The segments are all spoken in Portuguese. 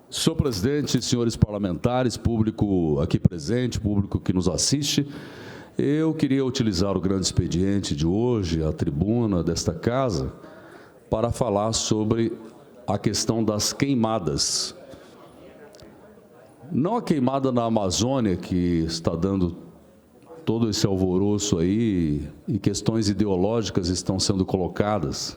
Senhor presidente, senhores parlamentares, público aqui presente, público que nos assiste, eu queria utilizar o grande expediente de hoje, a tribuna desta casa, para falar sobre a questão das queimadas. Não a queimada na Amazônia, que está dando todo esse alvoroço aí, e questões ideológicas estão sendo colocadas,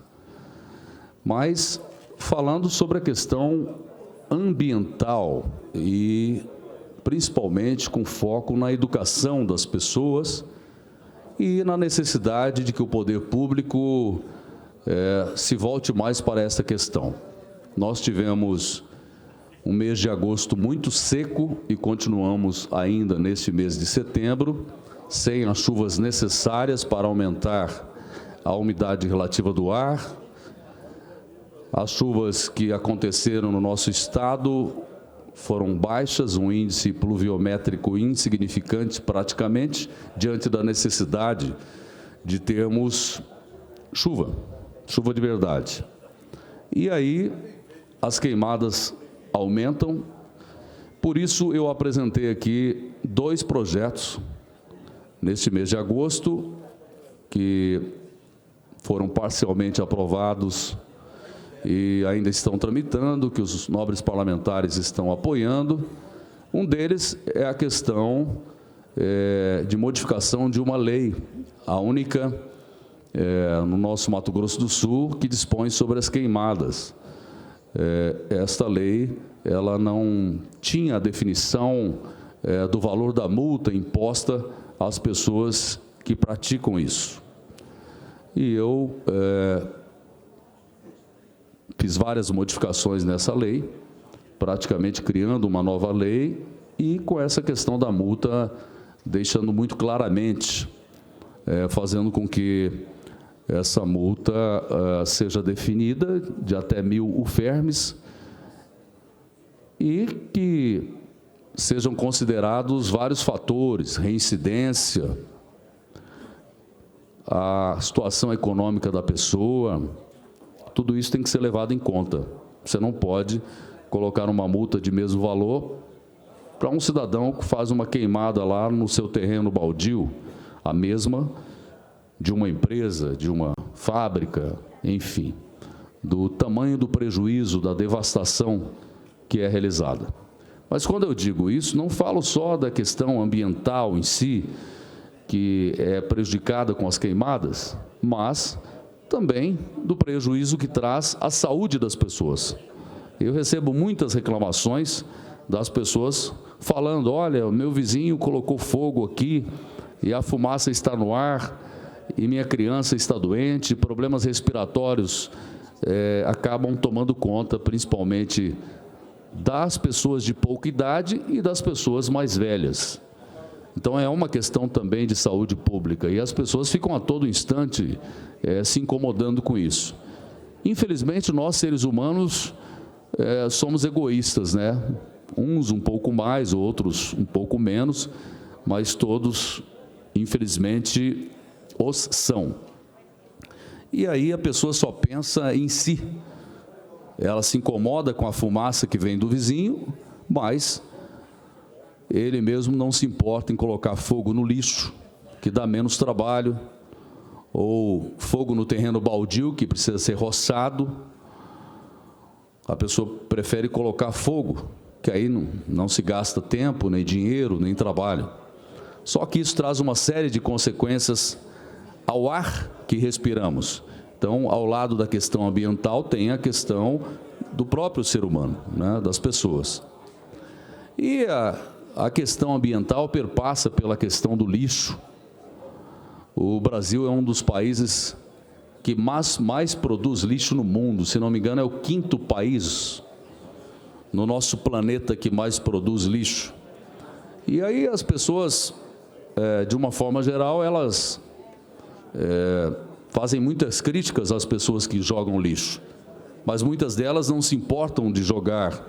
mas falando sobre a questão ambiental e principalmente com foco na educação das pessoas e na necessidade de que o poder público se volte mais para essa questão. Nós tivemos um mês de agosto muito seco e continuamos ainda neste mês de setembro, sem as chuvas necessárias para aumentar a umidade relativa do ar. As chuvas que aconteceram no nosso estado foram baixas, um índice pluviométrico insignificante praticamente, diante da necessidade de termos chuva de verdade. E aí as queimadas aumentam, por isso eu apresentei aqui 2 projetos neste mês de agosto, que foram parcialmente aprovados e ainda estão tramitando, que os nobres parlamentares estão apoiando. Um deles é a questão de modificação de uma lei, a única no nosso Mato Grosso do Sul, que dispõe sobre as queimadas. Esta lei, ela não tinha a definição do valor da multa imposta às pessoas que praticam isso. E eu fiz várias modificações nessa lei, praticamente criando uma nova lei e com essa questão da multa deixando muito claramente, fazendo com que essa multa seja definida de até 1.000 UFERMs e que sejam considerados vários fatores, reincidência, a situação econômica da pessoa. Tudo isso tem que ser levado em conta. Você não pode colocar uma multa de mesmo valor para um cidadão que faz uma queimada lá no seu terreno baldio, a mesma de uma empresa, de uma fábrica, enfim, do tamanho do prejuízo, da devastação que é realizada. Mas quando eu digo isso, não falo só da questão ambiental em si, que é prejudicada com as queimadas, mas também do prejuízo que traz à saúde das pessoas. Eu recebo muitas reclamações das pessoas falando: olha, o meu vizinho colocou fogo aqui e a fumaça está no ar e minha criança está doente, problemas respiratórios acabam tomando conta, principalmente das pessoas de pouca idade e das pessoas mais velhas. Então, é uma questão também de saúde pública, e as pessoas ficam a todo instante se incomodando com isso. Infelizmente, nós, seres humanos, somos egoístas, né? Uns um pouco mais, outros um pouco menos, mas todos, infelizmente, os são. E aí a pessoa só pensa em si. Ela se incomoda com a fumaça que vem do vizinho, mas ele mesmo não se importa em colocar fogo no lixo, que dá menos trabalho, ou fogo no terreno baldio, que precisa ser roçado. A pessoa prefere colocar fogo, que aí não se gasta tempo, nem dinheiro, nem trabalho. Só que isso traz uma série de consequências ao ar que respiramos. Então, ao lado da questão ambiental, tem a questão do próprio ser humano, né, das pessoas. E a questão ambiental perpassa pela questão do lixo. O Brasil é um dos países que mais produz lixo no mundo. Se não me engano, é o 5º país no nosso planeta que mais produz lixo. E aí as pessoas, de uma forma geral, elas fazem muitas críticas às pessoas que jogam lixo, mas muitas delas não se importam de jogar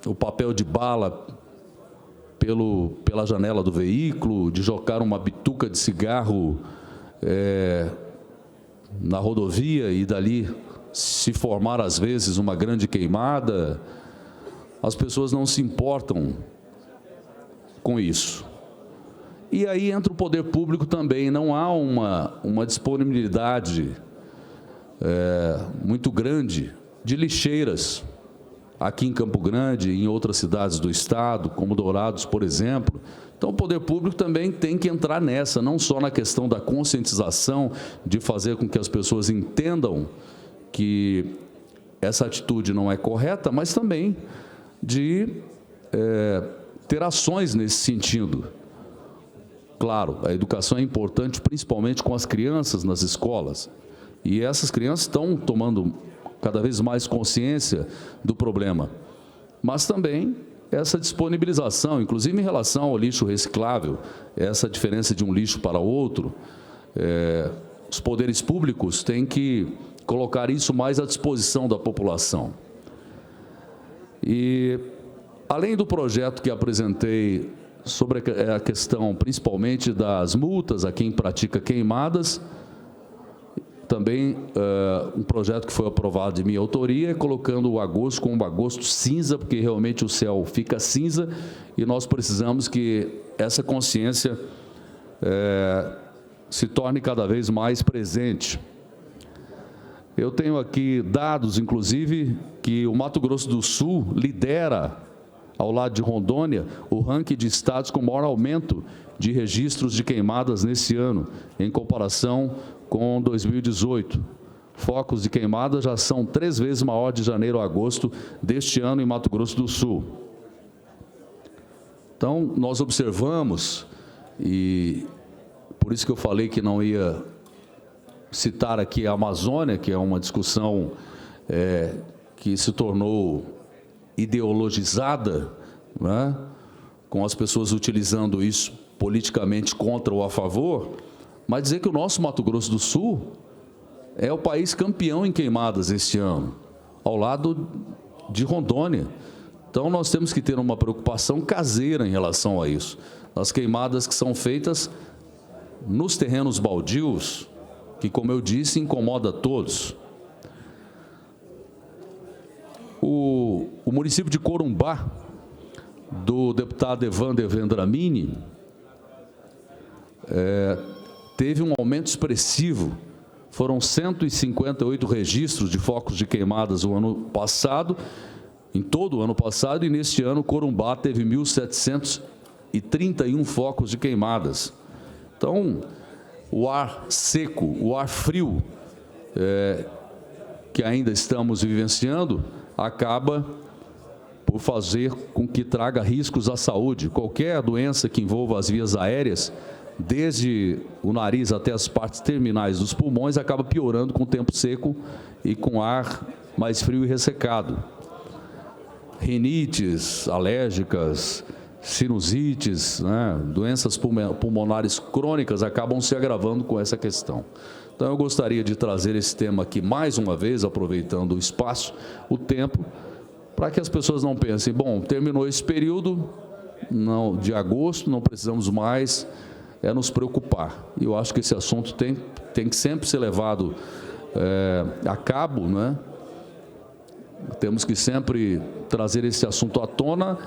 o papel de bala pela janela do veículo, de jogar uma bituca de cigarro na rodovia e dali se formar, às vezes, uma grande queimada, as pessoas não se importam com isso. E aí entra o poder público também, não há uma disponibilidade muito grande de lixeiras aqui em Campo Grande e em outras cidades do estado, como Dourados, por exemplo. Então, o poder público também tem que entrar nessa, não só na questão da conscientização, de fazer com que as pessoas entendam que essa atitude não é correta, mas também de ter ações nesse sentido. Claro, a educação é importante, principalmente com as crianças nas escolas. E essas crianças estão tomando cada vez mais consciência do problema. Mas também essa disponibilização, inclusive em relação ao lixo reciclável, essa diferença de um lixo para outro, os poderes públicos têm que colocar isso mais à disposição da população. E, além do projeto que apresentei sobre a questão, principalmente, das multas a quem pratica queimadas, também um projeto que foi aprovado de minha autoria, colocando o agosto como um agosto cinza, porque realmente o céu fica cinza e nós precisamos que essa consciência se torne cada vez mais presente. Eu tenho aqui dados, inclusive, que o Mato Grosso do Sul lidera, ao lado de Rondônia, o ranking de estados com maior aumento de registros de queimadas nesse ano, em comparação com 2018. Focos de queimadas já são 3 vezes maior de janeiro a agosto deste ano em Mato Grosso do Sul. Então, nós observamos, e por isso que eu falei que não ia citar aqui a Amazônia, que é uma discussão que se tornou ideologizada, né, com as pessoas utilizando isso politicamente contra ou a favor, mas dizer que o nosso Mato Grosso do Sul é o país campeão em queimadas este ano, ao lado de Rondônia. Então, nós temos que ter uma preocupação caseira em relação a isso. As queimadas que são feitas nos terrenos baldios, que, como eu disse, incomoda a todos. O município de Corumbá, do deputado Evander Vendramini, teve um aumento expressivo. Foram 158 registros de focos de queimadas o ano passado, em todo o ano passado, e neste ano Corumbá teve 1.731 focos de queimadas. Então, o ar seco, o ar frio, que ainda estamos vivenciando, acaba por fazer com que traga riscos à saúde. Qualquer doença que envolva as vias aéreas, desde o nariz até as partes terminais dos pulmões, acaba piorando com o tempo seco e com ar mais frio e ressecado. Rinites alérgicas, sinusites, né, doenças pulmonares crônicas acabam se agravando com essa questão. Então, eu gostaria de trazer esse tema aqui mais uma vez, aproveitando o espaço, o tempo, para que as pessoas não pensem, bom, terminou esse período de agosto, não precisamos mais nos preocupar. E eu acho que esse assunto tem que sempre ser levado a cabo, né? Temos que sempre trazer esse assunto à tona,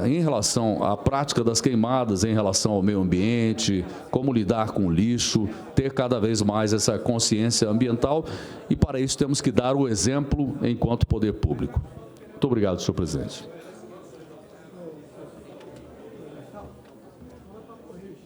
em relação à prática das queimadas, em relação ao meio ambiente, como lidar com o lixo, ter cada vez mais essa consciência ambiental, e para isso temos que dar o exemplo enquanto poder público. Muito obrigado, senhor presidente.